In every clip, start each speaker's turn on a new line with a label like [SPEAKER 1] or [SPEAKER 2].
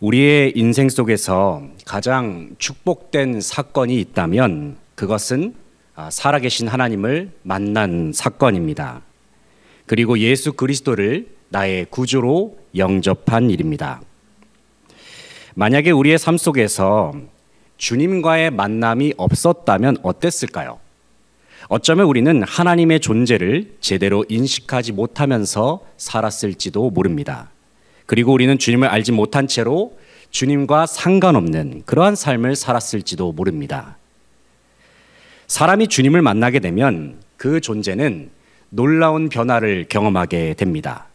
[SPEAKER 1] 우리의 인생 속에서 가장 축복된 사건이 있다면 그것은 살아계신 하나님을 만난 사건입니다. 그리고 예수 그리스도를 나의 구주로 영접한 일입니다. 만약에 우리의 삶 속에서 주님과의 만남이 없었다면 어땠을까요? 어쩌면 우리는 하나님의 존재를 제대로 인식하지 못하면서 살았을지도 모릅니다. 그리고 우리는 주님을 알지 못한 채로 주님과 상관없는 그러한 삶을 살았을지도 모릅니다. 사람이 주님을 만나게 되면 그 존재는 놀라운 변화를 경험하게 됩니다.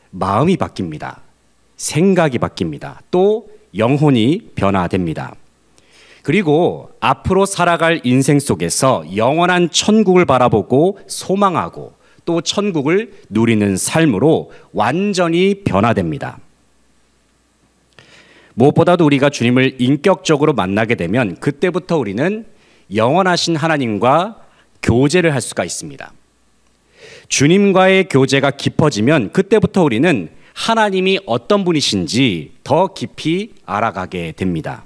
[SPEAKER 1] 마음이 바뀝니다. 생각이 바뀝니다. 또 영혼이 변화됩니다. 그리고 앞으로 살아갈 인생 속에서 영원한 천국을 바라보고 소망하고 또 천국을 누리는 삶으로 완전히 변화됩니다. 무엇보다도 우리가 주님을 인격적으로 만나게 되면 그때부터 우리는 영원하신 하나님과 교제를 할 수가 있습니다. 주님과의 교제가 깊어지면 그때부터 우리는 하나님이 어떤 분이신지 더 깊이 알아가게 됩니다.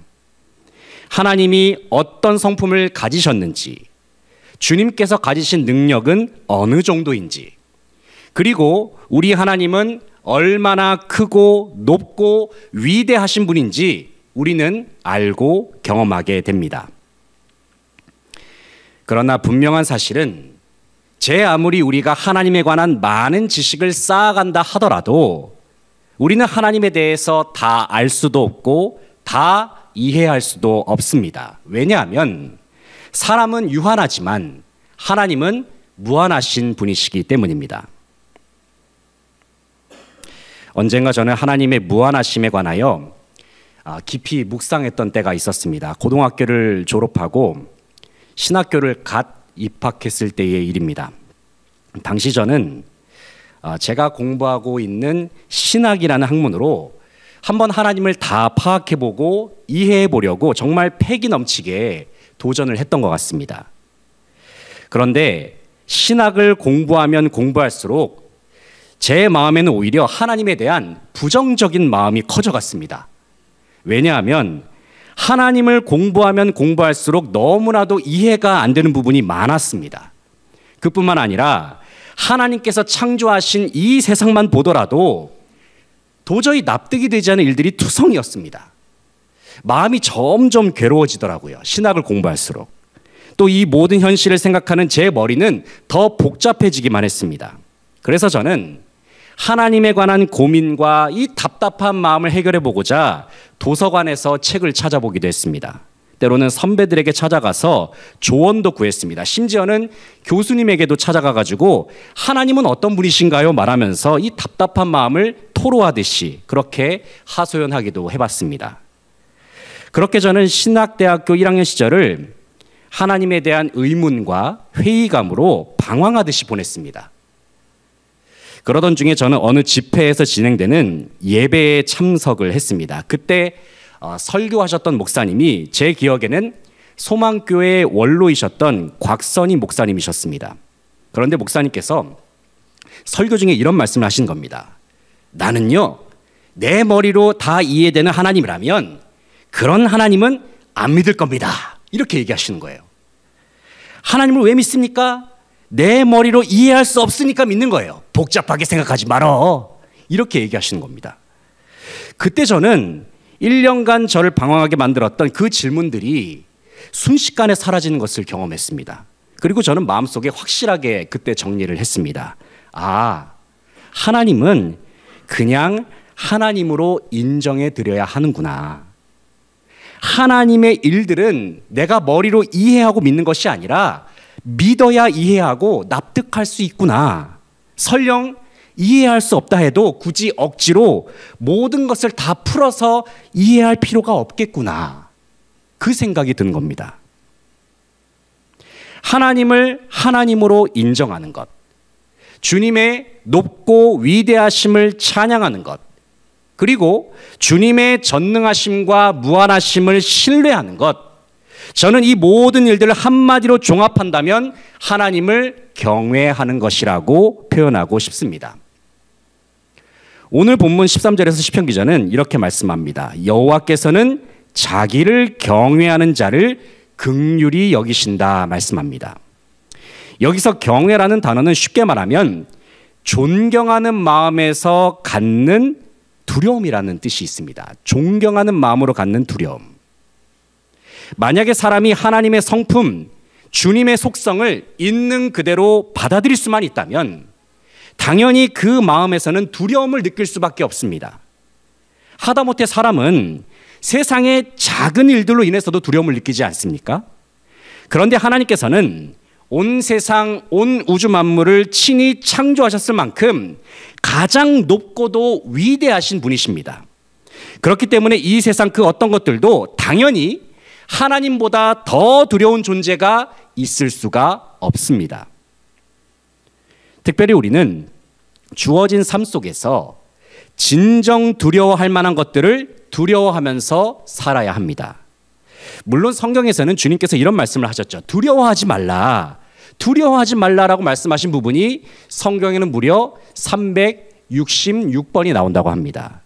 [SPEAKER 1] 하나님이 어떤 성품을 가지셨는지, 주님께서 가지신 능력은 어느 정도인지, 그리고 우리 하나님은 얼마나 크고 높고 위대하신 분인지 우리는 알고 경험하게 됩니다. 그러나 분명한 사실은 제 아무리 우리가 하나님에 관한 많은 지식을 쌓아간다 하더라도 우리는 하나님에 대해서 다 알 수도 없고 다 이해할 수도 없습니다. 왜냐하면 사람은 유한하지만 하나님은 무한하신 분이시기 때문입니다. 언젠가 저는 하나님의 무한하심에 관하여 깊이 묵상했던 때가 있었습니다. 고등학교를 졸업하고 신학교를 갓 입학했을 때의 일입니다. 당시 저는 제가 공부하고 있는 신학이라는 학문으로 한번 하나님을 다 파악해보고 이해해보려고 정말 패기 넘치게 도전을 했던 것 같습니다. 그런데 신학을 공부하면 공부할수록 제 마음에는 오히려 하나님에 대한 부정적인 마음이 커져갔습니다. 왜냐하면 하나님을 공부하면 공부할수록 너무나도 이해가 안 되는 부분이 많았습니다. 그뿐만 아니라 하나님께서 창조하신 이 세상만 보더라도 도저히 납득이 되지 않는 일들이 투성이었습니다. 마음이 점점 괴로워지더라고요. 신학을 공부할수록. 또 이 모든 현실을 생각하는 제 머리는 더 복잡해지기만 했습니다. 그래서 저는 하나님에 관한 고민과 이 답답한 마음을 해결해 보고자 도서관에서 책을 찾아보기도 했습니다. 때로는 선배들에게 찾아가서 조언도 구했습니다. 심지어는 교수님에게도 찾아가가지고 하나님은 어떤 분이신가요? 말하면서 이 답답한 마음을 토로하듯이 그렇게 하소연하기도 해봤습니다. 그렇게 저는 신학대학교 1학년 시절을 하나님에 대한 의문과 회의감으로 방황하듯이 보냈습니다. 그러던 중에 저는 어느 집회에서 진행되는 예배에 참석을 했습니다. 그때 설교하셨던 목사님이 제 기억에는 소망교회 원로이셨던 곽선희 목사님이셨습니다. 그런데 목사님께서 설교 중에 이런 말씀을 하신 겁니다. 나는요, 내 머리로 다 이해되는 하나님이라면 그런 하나님은 안 믿을 겁니다. 이렇게 얘기하시는 거예요. 하나님을 왜 믿습니까? 내 머리로 이해할 수 없으니까 믿는 거예요. 복잡하게 생각하지 말어. 이렇게 얘기하시는 겁니다. 그때 저는 1년간 저를 방황하게 만들었던 그 질문들이 순식간에 사라지는 것을 경험했습니다. 그리고 저는 마음속에 확실하게 그때 정리를 했습니다. 하나님은 그냥 하나님으로 인정해 드려야 하는구나. 하나님의 일들은 내가 머리로 이해하고 믿는 것이 아니라 믿어야 이해하고 납득할 수 있구나. 설령 이해할 수 없다 해도 굳이 억지로 모든 것을 다 풀어서 이해할 필요가 없겠구나. 그 생각이 든 겁니다. 하나님을 하나님으로 인정하는 것, 주님의 높고 위대하심을 찬양하는 것, 그리고 주님의 전능하심과 무한하심을 신뢰하는 것, 저는 이 모든 일들을 한마디로 종합한다면 하나님을 경외하는 것이라고 표현하고 싶습니다. 오늘 본문 13절에서 시편 기자는 이렇게 말씀합니다. 여호와께서는 자기를 경외하는 자를 긍휼히 여기신다 말씀합니다. 여기서 경외라는 단어는 쉽게 말하면 존경하는 마음에서 갖는 두려움이라는 뜻이 있습니다. 존경하는 마음으로 갖는 두려움. 만약에 사람이 하나님의 성품, 주님의 속성을 있는 그대로 받아들일 수만 있다면 당연히 그 마음에서는 두려움을 느낄 수밖에 없습니다. 하다못해 사람은 세상의 작은 일들로 인해서도 두려움을 느끼지 않습니까? 그런데 하나님께서는 온 세상, 온 우주 만물을 친히 창조하셨을 만큼 가장 높고도 위대하신 분이십니다. 그렇기 때문에 이 세상 그 어떤 것들도 당연히 하나님보다 더 두려운 존재가 있을 수가 없습니다. 특별히 우리는 주어진 삶 속에서 진정 두려워할 만한 것들을 두려워하면서 살아야 합니다. 물론 성경에서는 주님께서 이런 말씀을 하셨죠. 두려워하지 말라. 두려워하지 말라라고 말씀하신 부분이 성경에는 무려 366번이 나온다고 합니다.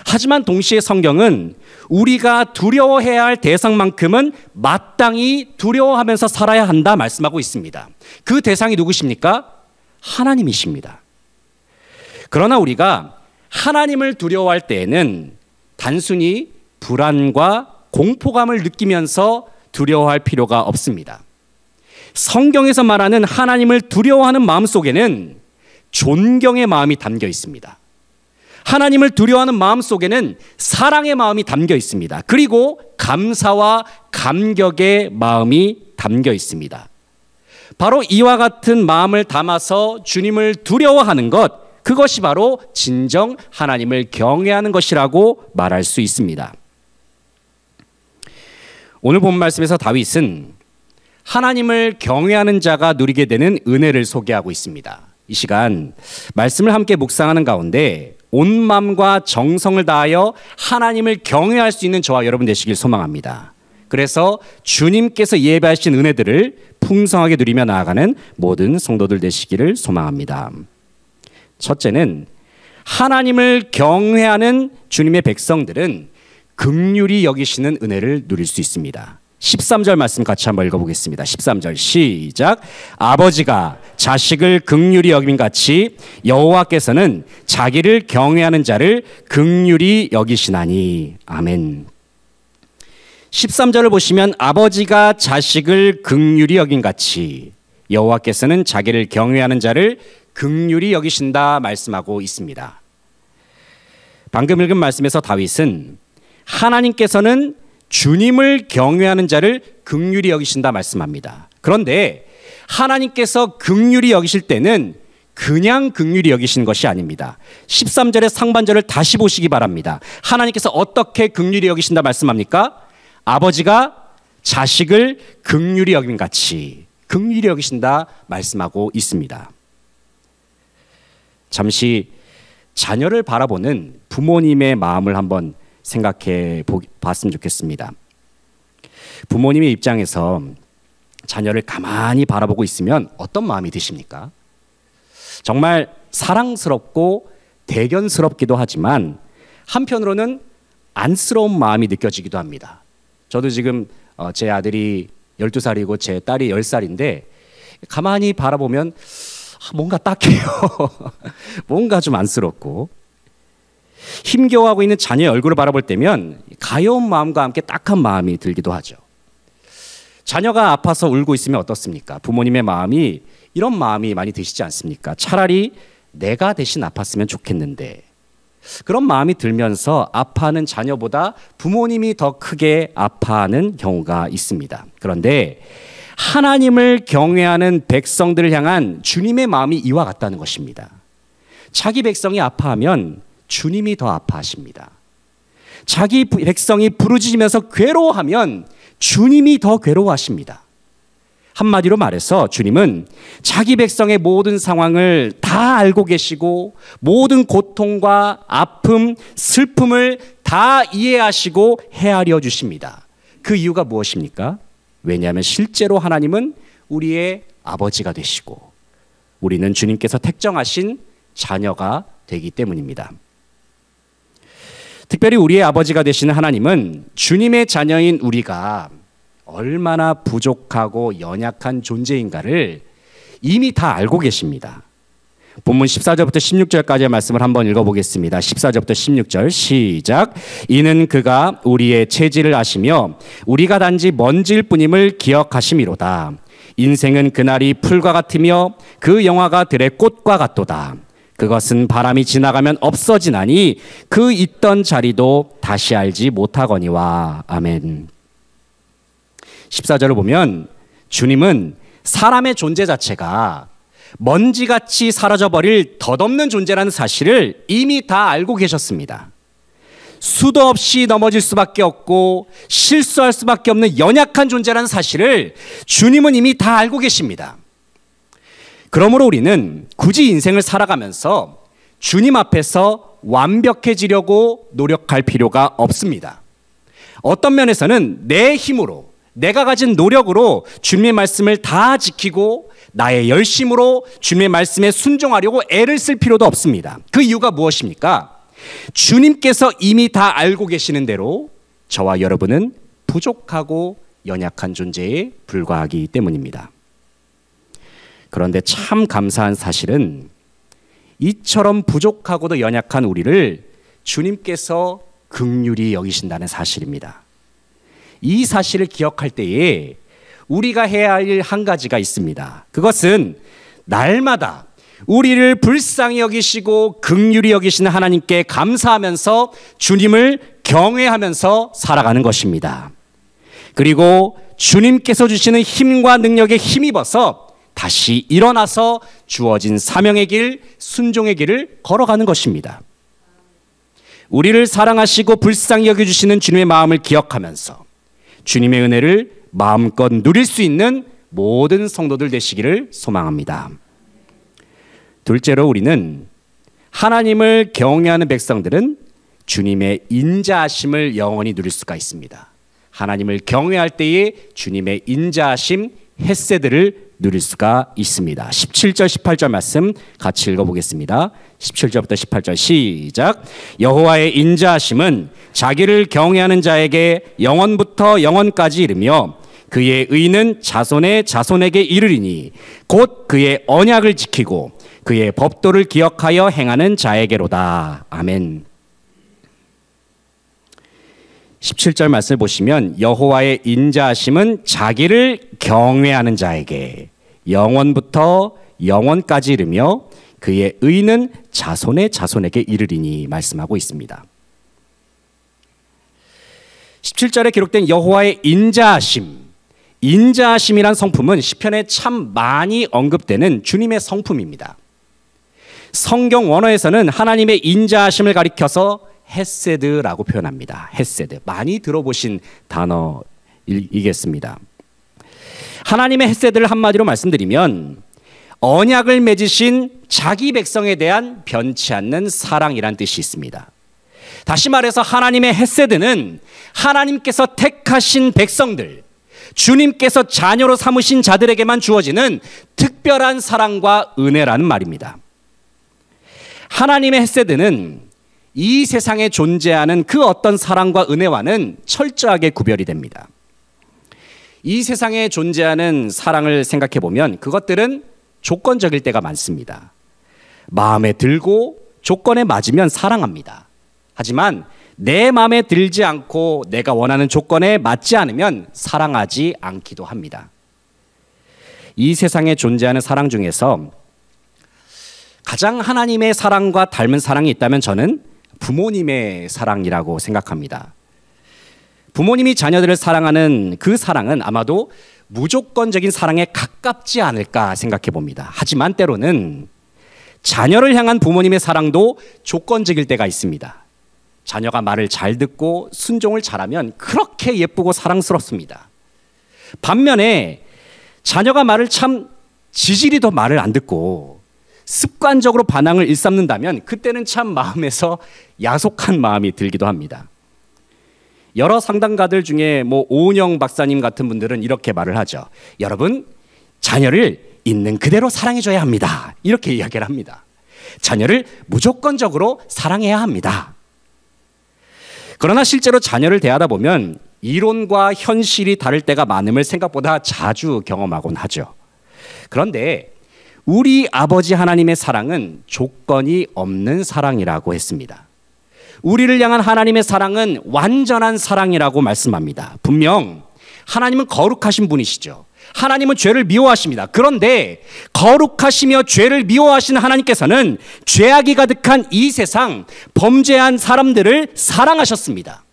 [SPEAKER 1] 하지만 동시에 성경은 우리가 두려워해야 할 대상만큼은 마땅히 두려워하면서 살아야 한다 말씀하고 있습니다. 그 대상이 누구십니까? 하나님이십니다. 그러나 우리가 하나님을 두려워할 때에는 단순히 불안과 공포감을 느끼면서 두려워할 필요가 없습니다. 성경에서 말하는 하나님을 두려워하는 마음 속에는 존경의 마음이 담겨 있습니다. 하나님을 두려워하는 마음 속에는 사랑의 마음이 담겨 있습니다. 그리고 감사와 감격의 마음이 담겨 있습니다. 바로 이와 같은 마음을 담아서 주님을 두려워하는 것, 그것이 바로 진정 하나님을 경외하는 것이라고 말할 수 있습니다. 오늘 본 말씀에서 다윗은 하나님을 경외하는 자가 누리게 되는 은혜를 소개하고 있습니다. 이 시간 말씀을 함께 묵상하는 가운데 온 마음과 정성을 다하여 하나님을 경외할 수 있는 저와 여러분 되시길 소망합니다. 그래서 주님께서 예배하신 은혜들을 풍성하게 누리며 나아가는 모든 성도들 되시기를 소망합니다. 첫째는 하나님을 경외하는 주님의 백성들은 긍휼히 여기시는 은혜를 누릴 수 있습니다. 13절 말씀 같이 한번 읽어보겠습니다. 13절 시작. 아버지가 자식을 긍휼히 여김같이 여호와께서는 자기를 경외하는 자를 긍휼히 여기시나니. 아멘. 13절을 보시면 아버지가 자식을 긍휼히 여김같이 여호와께서는 자기를 경외하는 자를 긍휼히 여기신다 말씀하고 있습니다. 방금 읽은 말씀에서 다윗은 하나님께서는 주님을 경외하는 자를 긍휼히 여기신다 말씀합니다. 그런데 하나님께서 긍휼히 여기실 때는 그냥 긍휼히 여기시는 것이 아닙니다. 13절의 상반절을 다시 보시기 바랍니다. 하나님께서 어떻게 긍휼히 여기신다 말씀합니까? 아버지가 자식을 긍휼히 여김같이 긍휼히 여기신다 말씀하고 있습니다. 잠시 자녀를 바라보는 부모님의 마음을 한번 생각해 봤으면 좋겠습니다. 부모님의 입장에서 자녀를 가만히 바라보고 있으면 어떤 마음이 드십니까? 정말 사랑스럽고 대견스럽기도 하지만 한편으로는 안쓰러운 마음이 느껴지기도 합니다. 저도 지금 제 아들이 12살이고 제 딸이 10살인데 가만히 바라보면 뭔가 딱해요. 뭔가 좀 안쓰럽고 힘겨워하고 있는 자녀의 얼굴을 바라볼 때면 가여운 마음과 함께 딱한 마음이 들기도 하죠. 자녀가 아파서 울고 있으면 어떻습니까? 부모님의 마음이 이런 마음이 많이 드시지 않습니까? 차라리 내가 대신 아팠으면 좋겠는데 그런 마음이 들면서 아파하는 자녀보다 부모님이 더 크게 아파하는 경우가 있습니다. 그런데 하나님을 경외하는 백성들을 향한 주님의 마음이 이와 같다는 것입니다. 자기 백성이 아파하면 주님이 더 아파하십니다. 자기 백성이 부르짖으면서 괴로워하면 주님이 더 괴로워하십니다. 한마디로 말해서 주님은 자기 백성의 모든 상황을 다 알고 계시고 모든 고통과 아픔, 슬픔을 다 이해하시고 헤아려 주십니다. 그 이유가 무엇입니까? 왜냐하면 실제로 하나님은 우리의 아버지가 되시고 우리는 주님께서 택정하신 자녀가 되기 때문입니다. 특별히 우리의 아버지가 되시는 하나님은 주님의 자녀인 우리가 얼마나 부족하고 연약한 존재인가를 이미 다 알고 계십니다. 본문 14절부터 16절까지의 말씀을 한번 읽어보겠습니다. 14절부터 16절 시작. 이는 그가 우리의 체질을 아시며 우리가 단지 먼지일 뿐임을 기억하심이로다. 인생은 그날이 풀과 같으며 그 영화가 들의 꽃과 같도다. 그것은 바람이 지나가면 없어지나니 그 있던 자리도 다시 알지 못하거니와. 아멘. 14절을 보면 주님은 사람의 존재 자체가 먼지같이 사라져버릴 덧없는 존재라는 사실을 이미 다 알고 계셨습니다. 수도 없이 넘어질 수밖에 없고 실수할 수밖에 없는 연약한 존재라는 사실을 주님은 이미 다 알고 계십니다. 그러므로 우리는 굳이 인생을 살아가면서 주님 앞에서 완벽해지려고 노력할 필요가 없습니다. 어떤 면에서는 내 힘으로, 내가 가진 노력으로 주님의 말씀을 다 지키고 나의 열심으로 주님의 말씀에 순종하려고 애를 쓸 필요도 없습니다. 그 이유가 무엇입니까? 주님께서 이미 다 알고 계시는 대로 저와 여러분은 부족하고 연약한 존재에 불과하기 때문입니다. 그런데 참 감사한 사실은 이처럼 부족하고도 연약한 우리를 주님께서 긍휼히 여기신다는 사실입니다. 이 사실을 기억할 때에 우리가 해야 할 일 한 가지가 있습니다. 그것은 날마다 우리를 불쌍히 여기시고 긍휼히 여기시는 하나님께 감사하면서 주님을 경외하면서 살아가는 것입니다. 그리고 주님께서 주시는 힘과 능력에 힘입어서 다시 일어나서 주어진 사명의 길, 순종의 길을 걸어가는 것입니다. 우리를 사랑하시고 불쌍히 여겨주시는 주님의 마음을 기억하면서 주님의 은혜를 마음껏 누릴 수 있는 모든 성도들 되시기를 소망합니다. 둘째로 우리는 하나님을 경외하는 백성들은 주님의 인자하심을 영원히 누릴 수가 있습니다. 하나님을 경외할 때에 주님의 인자하심, 헤세드를 누릴 수가 있습니다. 17절 18절 말씀 같이 읽어보겠습니다. 17절부터 18절 시작. 여호와의 인자하심은 자기를 경외하는 자에게 영원부터 영원까지 이르며 그의 의는 자손의 자손에게 이르리니 곧 그의 언약을 지키고 그의 법도를 기억하여 행하는 자에게로다. 아멘. 17절 말씀을 보시면 여호와의 인자하심은 자기를 경외하는 자에게 영원부터 영원까지 이르며 그의 의는 자손의 자손에게 이르리니 말씀하고 있습니다. 17절에 기록된 여호와의 인자하심, 인자하심이란 성품은 시편에 참 많이 언급되는 주님의 성품입니다. 성경 원어에서는 하나님의 인자하심을 가리켜서 헤세드라고 표현합니다. 헤세드. 많이 들어보신 단어이겠습니다. 하나님의 헤세드를 한마디로 말씀드리면 언약을 맺으신 자기 백성에 대한 변치 않는 사랑이란 뜻이 있습니다. 다시 말해서 하나님의 헤세드는 하나님께서 택하신 백성들, 주님께서 자녀로 삼으신 자들에게만 주어지는 특별한 사랑과 은혜라는 말입니다. 하나님의 헤세드는 이 세상에 존재하는 그 어떤 사랑과 은혜와는 철저하게 구별이 됩니다. 이 세상에 존재하는 사랑을 생각해 보면 그것들은 조건적일 때가 많습니다. 마음에 들고 조건에 맞으면 사랑합니다. 하지만 내 마음에 들지 않고 내가 원하는 조건에 맞지 않으면 사랑하지 않기도 합니다. 이 세상에 존재하는 사랑 중에서 가장 하나님의 사랑과 닮은 사랑이 있다면 저는 부모님의 사랑이라고 생각합니다. 부모님이 자녀들을 사랑하는 그 사랑은 아마도 무조건적인 사랑에 가깝지 않을까 생각해 봅니다. 하지만 때로는 자녀를 향한 부모님의 사랑도 조건적일 때가 있습니다. 자녀가 말을 잘 듣고 순종을 잘하면 그렇게 예쁘고 사랑스럽습니다. 반면에 자녀가 말을 참 지질이 더 말을 안 듣고 습관적으로 반항을 일삼는다면 그때는 참 마음에서 야속한 마음이 들기도 합니다. 여러 상담가들 중에 오은영 박사님 같은 분들은 이렇게 말을 하죠. 여러분, 자녀를 있는 그대로 사랑해줘야 합니다. 이렇게 이야기를 합니다. 자녀를 무조건적으로 사랑해야 합니다. 그러나 실제로 자녀를 대하다 보면 이론과 현실이 다를 때가 많음을 생각보다 자주 경험하곤 하죠. 그런데 우리 아버지 하나님의 사랑은 조건이 없는 사랑이라고 했습니다. 우리를 향한 하나님의 사랑은 완전한 사랑이라고 말씀합니다. 분명 하나님은 거룩하신 분이시죠. 하나님은 죄를 미워하십니다. 그런데 거룩하시며 죄를 미워하시는 하나님께서는 죄악이 가득한 이 세상 범죄한 사람들을 사랑하셨습니다.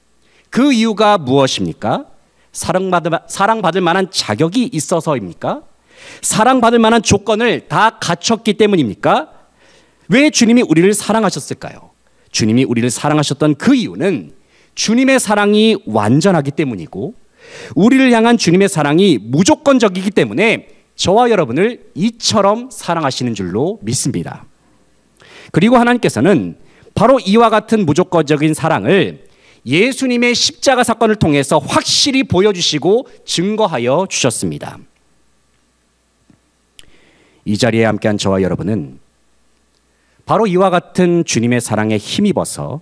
[SPEAKER 1] 그 이유가 무엇입니까? 사랑받을 만한 자격이 있어서입니까? 사랑받을 만한 조건을 다 갖췄기 때문입니까? 왜 주님이 우리를 사랑하셨을까요? 주님이 우리를 사랑하셨던 그 이유는 주님의 사랑이 완전하기 때문이고 우리를 향한 주님의 사랑이 무조건적이기 때문에 저와 여러분을 이처럼 사랑하시는 줄로 믿습니다. 그리고 하나님께서는 바로 이와 같은 무조건적인 사랑을 예수님의 십자가 사건을 통해서 확실히 보여주시고 증거하여 주셨습니다. 이 자리에 함께한 저와 여러분은 바로 이와 같은 주님의 사랑에 힘입어서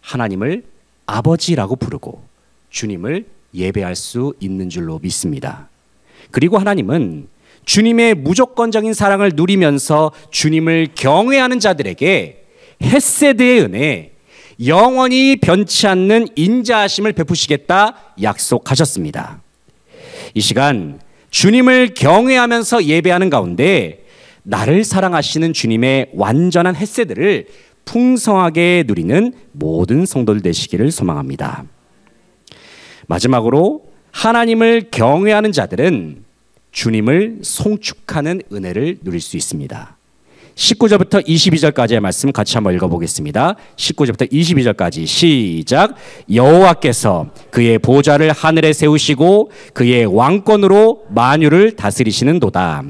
[SPEAKER 1] 하나님을 아버지라고 부르고 주님을 예배할 수 있는 줄로 믿습니다. 그리고 하나님은 주님의 무조건적인 사랑을 누리면서 주님을 경외하는 자들에게 헤세드의 은혜, 영원히 변치 않는 인자하심을 베푸시겠다 약속하셨습니다. 이 시간 주님을 경외하면서 예배하는 가운데 나를 사랑하시는 주님의 완전한 헤세드를 풍성하게 누리는 모든 성도들 되시기를 소망합니다. 마지막으로 하나님을 경외하는 자들은 주님을 송축하는 은혜를 누릴 수 있습니다. 19절부터 22절까지의 말씀 같이 한번 읽어보겠습니다. 19절부터 22절까지 시작. 여호와께서 그의 보좌를 하늘에 세우시고 그의 왕권으로 만유를 다스리시는도다.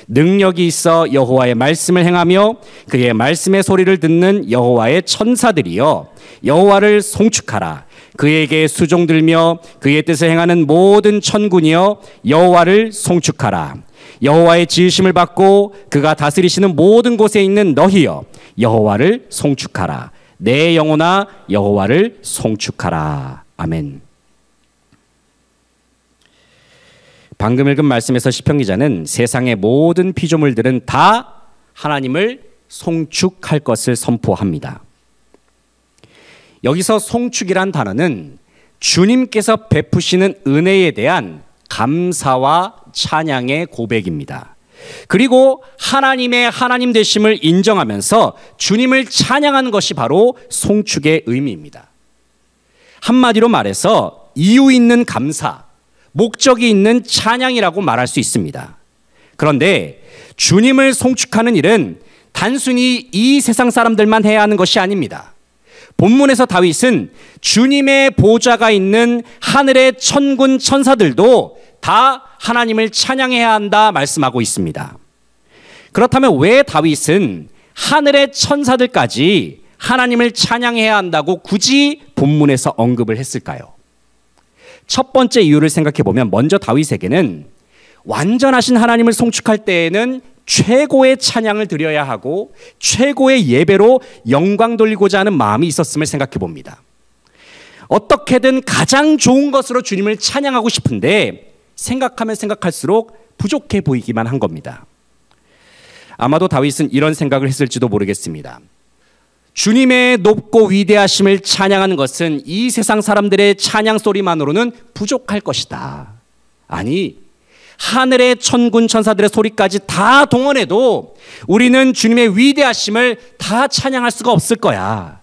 [SPEAKER 1] 능력이 있어 여호와의 말씀을 행하며 그의 말씀의 소리를 듣는 여호와의 천사들이여 여호와를 송축하라. 그에게 수종들며 그의 뜻을 행하는 모든 천군이여 여호와를 송축하라. 여호와의 지으심을 받고 그가 다스리시는 모든 곳에 있는 너희여 여호와를 송축하라. 내 영혼아 여호와를 송축하라. 아멘. 방금 읽은 말씀에서 시편 기자는 세상의 모든 피조물들은 다 하나님을 송축할 것을 선포합니다. 여기서 송축이란 단어는 주님께서 베푸시는 은혜에 대한 감사와 찬양의 고백입니다. 그리고 하나님의 하나님 되심을 인정하면서 주님을 찬양하는 것이 바로 송축의 의미입니다. 한마디로 말해서 이유 있는 감사, 목적이 있는 찬양이라고 말할 수 있습니다. 그런데 주님을 송축하는 일은 단순히 이 세상 사람들만 해야 하는 것이 아닙니다. 본문에서 다윗은 주님의 보좌가 있는 하늘의 천군 천사들도 다 하나님을 찬양해야 한다 말씀하고 있습니다. 그렇다면 왜 다윗은 하늘의 천사들까지 하나님을 찬양해야 한다고 굳이 본문에서 언급을 했을까요? 첫 번째 이유를 생각해 보면 먼저 다윗에게는 완전하신 하나님을 송축할 때에는 최고의 찬양을 드려야 하고 최고의 예배로 영광 돌리고자 하는 마음이 있었음을 생각해 봅니다. 어떻게든 가장 좋은 것으로 주님을 찬양하고 싶은데 생각하면 생각할수록 부족해 보이기만 한 겁니다. 아마도 다윗은 이런 생각을 했을지도 모르겠습니다. 주님의 높고 위대하심을 찬양하는 것은 이 세상 사람들의 찬양 소리만으로는 부족할 것이다. 아니, 하늘의 천군 천사들의 소리까지 다 동원해도 우리는 주님의 위대하심을 다 찬양할 수가 없을 거야.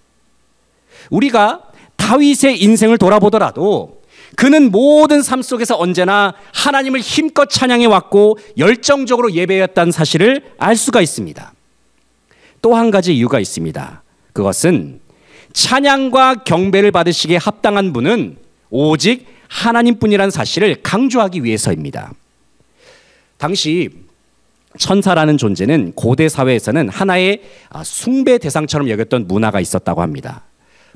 [SPEAKER 1] 우리가 다윗의 인생을 돌아보더라도 그는 모든 삶 속에서 언제나 하나님을 힘껏 찬양해 왔고 열정적으로 예배했다는 사실을 알 수가 있습니다. 또 한 가지 이유가 있습니다. 그것은 찬양과 경배를 받으시기에 합당한 분은 오직 하나님뿐이라는 사실을 강조하기 위해서입니다. 당시 천사라는 존재는 고대 사회에서는 하나의 숭배 대상처럼 여겼던 문화가 있었다고 합니다.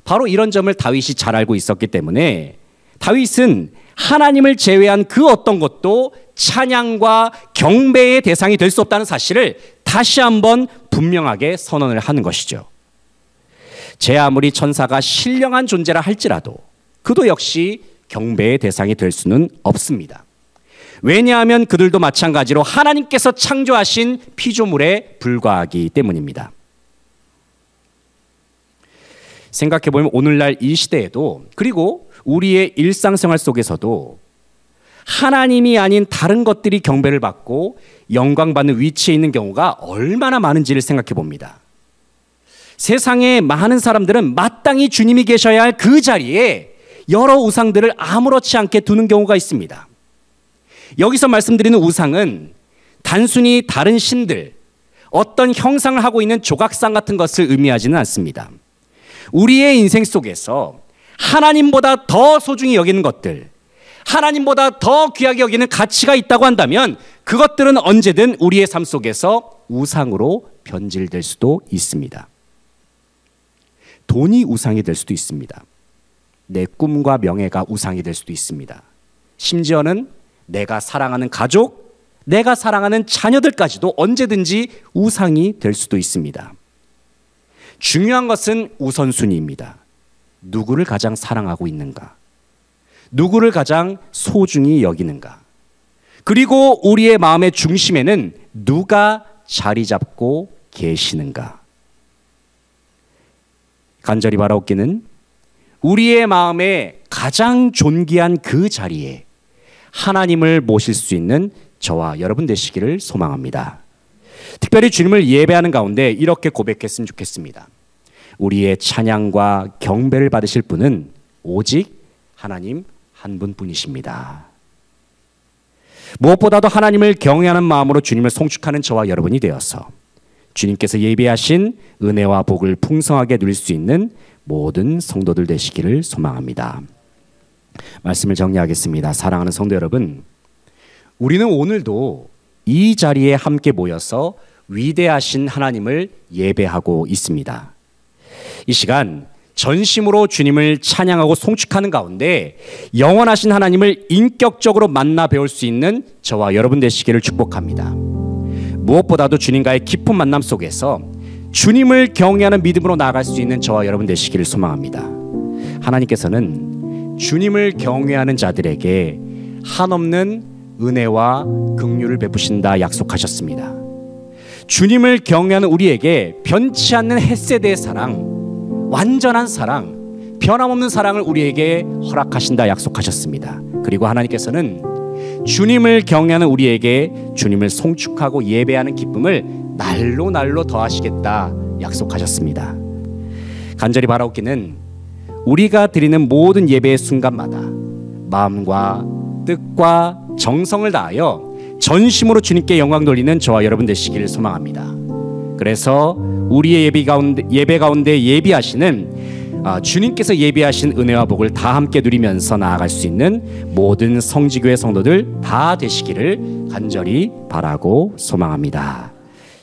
[SPEAKER 1] 바로 이런 점을 다윗이 잘 알고 있었기 때문에 다윗은 하나님을 제외한 그 어떤 것도 찬양과 경배의 대상이 될 수 없다는 사실을 다시 한번 분명하게 선언을 하는 것이죠. 제 아무리 천사가 신령한 존재라 할지라도 그도 역시 경배의 대상이 될 수는 없습니다. 왜냐하면 그들도 마찬가지로 하나님께서 창조하신 피조물에 불과하기 때문입니다. 생각해보면 오늘날 이 시대에도, 그리고 우리의 일상생활 속에서도 하나님이 아닌 다른 것들이 경배를 받고 영광받는 위치에 있는 경우가 얼마나 많은지를 생각해 봅니다. 세상에 많은 사람들은 마땅히 주님이 계셔야 할 그 자리에 여러 우상들을 아무렇지 않게 두는 경우가 있습니다. 여기서 말씀드리는 우상은 단순히 다른 신들, 어떤 형상을 하고 있는 조각상 같은 것을 의미하지는 않습니다. 우리의 인생 속에서 하나님보다 더 소중히 여기는 것들, 하나님보다 더 귀하게 여기는 가치가 있다고 한다면 그것들은 언제든 우리의 삶 속에서 우상으로 변질될 수도 있습니다. 돈이 우상이 될 수도 있습니다. 내 꿈과 명예가 우상이 될 수도 있습니다. 심지어는 내가 사랑하는 가족, 내가 사랑하는 자녀들까지도 언제든지 우상이 될 수도 있습니다. 중요한 것은 우선순위입니다. 누구를 가장 사랑하고 있는가? 누구를 가장 소중히 여기는가? 그리고 우리의 마음의 중심에는 누가 자리 잡고 계시는가? 간절히 바라옵기는 우리의 마음에 가장 존귀한 그 자리에 하나님을 모실 수 있는 저와 여러분 되시기를 소망합니다. 특별히 주님을 예배하는 가운데 이렇게 고백했으면 좋겠습니다. 우리의 찬양과 경배를 받으실 분은 오직 하나님 한 분뿐이십니다. 무엇보다도 하나님을 경외하는 마음으로 주님을 송축하는 저와 여러분이 되어서 주님께서 예비하신 은혜와 복을 풍성하게 누릴 수 있는 모든 성도들 되시기를 소망합니다. 말씀을 정리하겠습니다. 사랑하는 성도 여러분, 우리는 오늘도 이 자리에 함께 모여서 위대하신 하나님을 예배하고 있습니다. 이 시간 전심으로 주님을 찬양하고 송축하는 가운데 영원하신 하나님을 인격적으로 만나 배울 수 있는 저와 여러분 되시기를 축복합니다. 무엇보다도 주님과의 깊은 만남 속에서 주님을 경외하는 믿음으로 나아갈 수 있는 저와 여러분 되시기를 소망합니다. 하나님께서는 주님을 경외하는 자들에게 한없는 은혜와 긍휼을 베푸신다 약속하셨습니다. 주님을 경외하는 우리에게 변치 않는 헷세대의 사랑, 완전한 사랑, 변함없는 사랑을 우리에게 허락하신다 약속하셨습니다. 그리고 하나님께서는 주님을 경외하는 우리에게 주님을 송축하고 예배하는 기쁨을 날로 날로 더하시겠다 약속하셨습니다. 간절히 바라옵기는 우리가 드리는 모든 예배의 순간마다 마음과 뜻과 정성을 다하여 전심으로 주님께 영광 돌리는 저와 여러분 되시기를 소망합니다. 그래서 우리의 예배 가운데 예비하시는 주님께서 예비하신 은혜와 복을 다 함께 누리면서 나아갈 수 있는 모든 성지교회 성도들 다 되시기를 간절히 바라고 소망합니다.